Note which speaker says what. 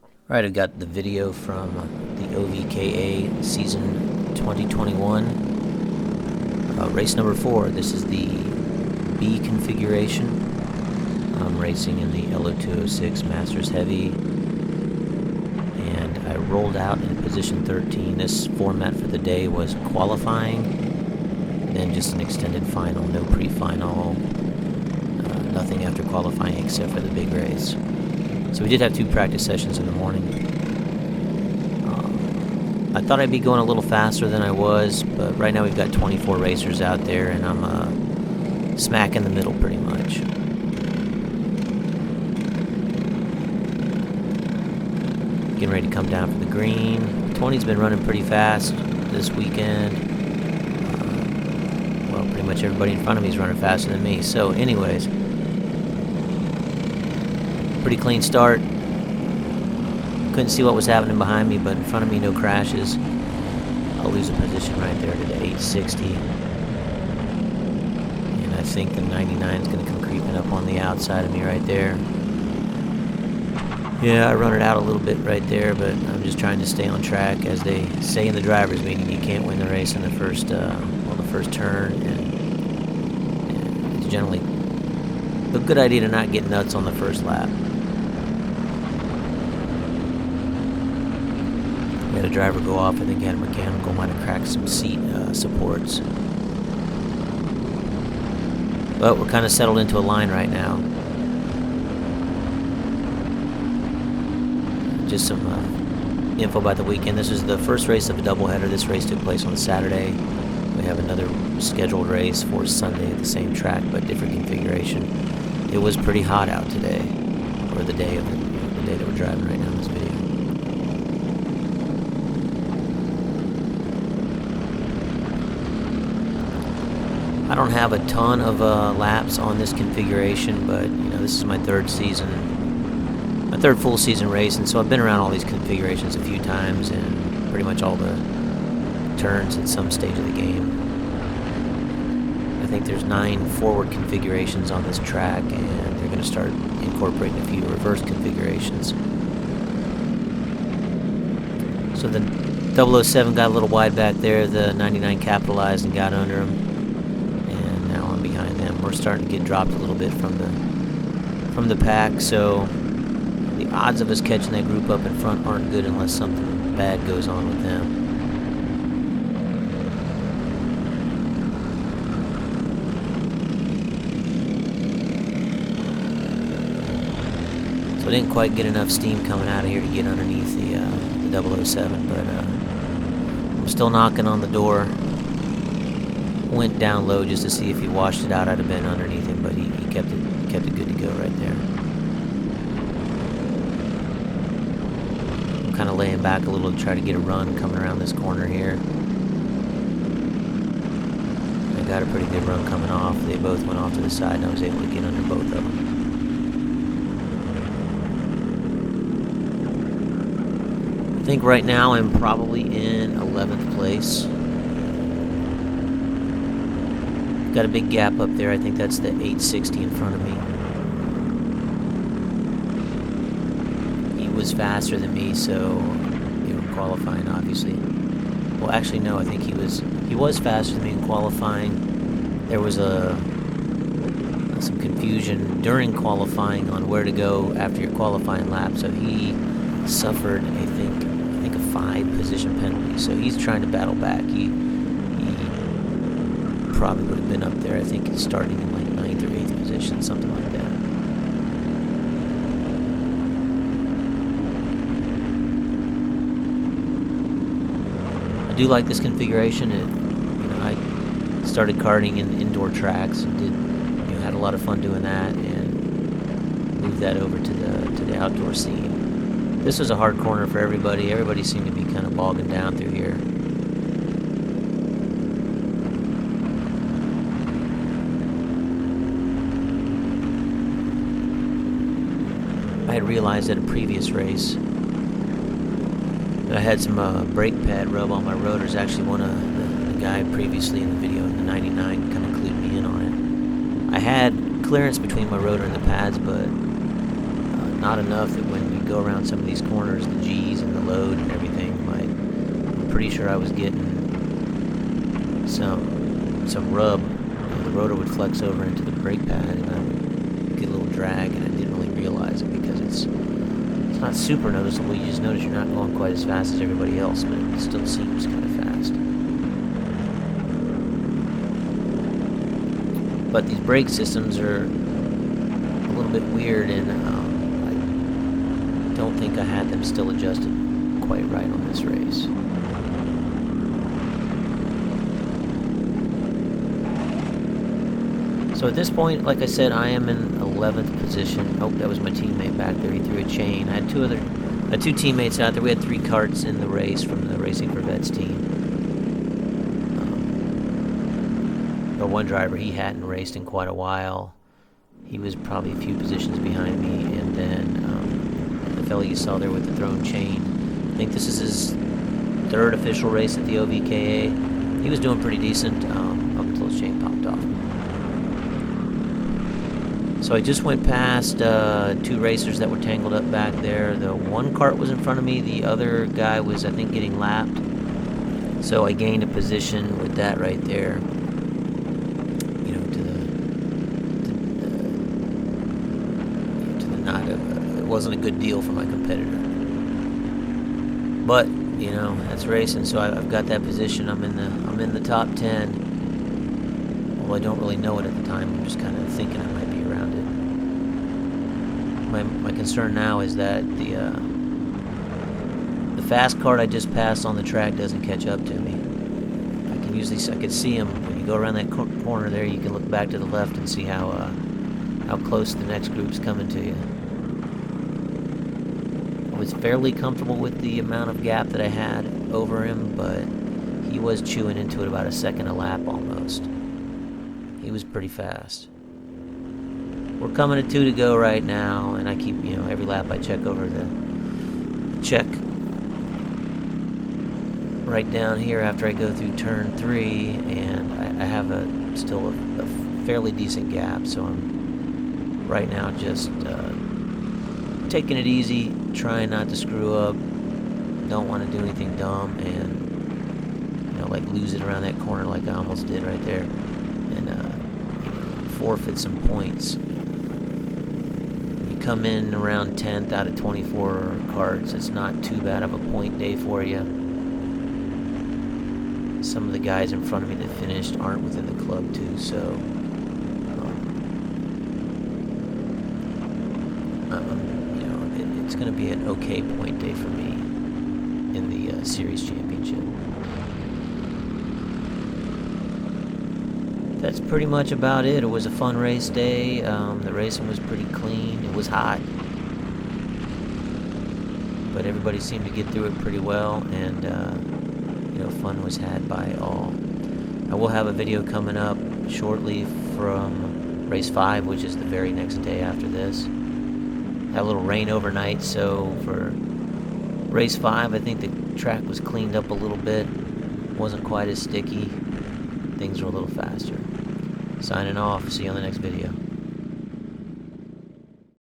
Speaker 1: Alright, I've got the video from the OVKA season 2021. Race number 4. This is the B configuration. I'm racing in the LO206 Masters Heavy. And I rolled out in position 13. This format for the day was qualifying, then just an extended final, no pre-final, nothing after qualifying except for the big race. So we did have 2 practice sessions in the morning. I thought I'd be going a little faster than I was, but right now we've got 24 racers out there, and I'm smack in the middle pretty much. Getting ready to come down for the green. 20's been running pretty fast this weekend. Well, pretty much everybody in front of me is running faster than me. So anyways, pretty clean start. Couldn't see what was happening behind me, but in front of me, no crashes. I'll lose a position right there to the 860. And I think the 99 is going to come creeping up on the outside of me right there. Yeah, I run it out a little bit right there, but I'm just trying to stay on track. As they say in the driver's meeting, you can't win the race in the first turn, and it's generally a good idea to not get nuts on the first lap. We had a driver go off. I think he had a mechanical, might have cracked some seat supports. But we're kind of settled into a line right now. Just some info about the weekend. This is the first race of a doubleheader. This race took place on Saturday. We have another scheduled race for Sunday at the same track, but different configuration. It was pretty hot out today, or the day that we're driving right now in this video. I don't have a ton of laps on this configuration, but this is my third full season race, and so I've been around all these configurations a few times and pretty much all the turns at some stage of the game. I think there's 9 forward configurations on this track, and they're going to start incorporating a few reverse configurations. So the 007 got a little wide back there. The 99 capitalized and got under him, and now I'm behind them. We're starting to get dropped a little bit from the pack, so the odds of us catching that group up in front aren't good unless something bad goes on with them. So I didn't quite get enough steam coming out of here to get underneath the 007, but I'm still knocking on the door. Went down low just to see if he washed it out. I'd have been underneath him, but he kept it good to go right there. Kind of laying back a little to try to get a run coming around this corner here. I got a pretty good run coming off. They both went off to the side, and I was able to get under both of them. I think right now I'm probably in 11th place. Got a big gap up there. I think that's the 860 in front of me. Was faster than me, so qualifying obviously. Well, actually no, I think he was faster than me in qualifying. There was some confusion during qualifying on where to go after your qualifying lap, so he suffered I think a 5 position penalty. So he's trying to battle back. He probably would have been up there, I think, starting in like 9th or 8th position, something like that. I do like this configuration. I started karting in indoor tracks and had a lot of fun doing that, and moved that over to the outdoor scene. This was a hard corner for everybody. Everybody seemed to be kind of bogging down through here. I had realized at a previous race I had some brake pad rub on my rotors. Actually, one of the guy previously in the video in the 99 kind of clued me in on it. I had clearance between my rotor and the pads, but not enough that when we go around some of these corners, the G's and the load and everything, I'm pretty sure I was getting some rub. The rotor would flex over into the brake pad, and I would get a little drag, and I didn't really realize it because it's not super noticeable. You just notice you're not going quite as fast as everybody else, but it still seems kind of fast. But these brake systems are a little bit weird, and I don't think I had them still adjusted quite right on this race. So at this point, like I said, I am in 11th position. Oh, that was my teammate back there. He threw a chain. I had two teammates out there. We had 3 karts in the race from the Racing for Vets team. But one driver, he hadn't raced in quite a while. He was probably a few positions behind me. And then the fellow you saw there with the thrown chain, I think this is his 3rd official race at the OVKA. He was doing pretty decent up until his chain popped off. So I just went past 2 racers that were tangled up back there. The one kart was in front of me. The other guy was, I think, getting lapped. So I gained a position with that right there. You know, it wasn't a good deal for my competitor. But you know, that's racing. So I've got that position. I'm in the top 10. Well, I don't really know it at the time. I'm just kind of thinking I might be around it. My concern now is that the fast kart I just passed on the track doesn't catch up to me. I could see him when you go around that corner there. You can look back to the left and see how close the next group's coming to you. I was fairly comfortable with the amount of gap that I had over him, but he was chewing into it about a second a lap almost. He was pretty fast. We're coming to 2 to go right now, and I keep, every lap I check over the check right down here after I go through turn 3, and I have still a fairly decent gap, so I'm right now just taking it easy, trying not to screw up, don't want to do anything dumb, and like lose it around that corner like I almost did right there, and forfeit some points. Come in around 10th out of 24 karts. It's not too bad of a point day for you. Some of the guys in front of me that finished aren't within the club too, so it's going to be an okay point day for me in the series championship. That's pretty much about it. It was a fun race day. The racing was pretty clean. It was hot, but everybody seemed to get through it pretty well, and fun was had by all. I will have a video coming up shortly from race 5, which is the very next day after this. Had a little rain overnight, so for race 5, I think the track was cleaned up a little bit. Wasn't quite as sticky. Things were a little faster. Signing off. See you on the next video.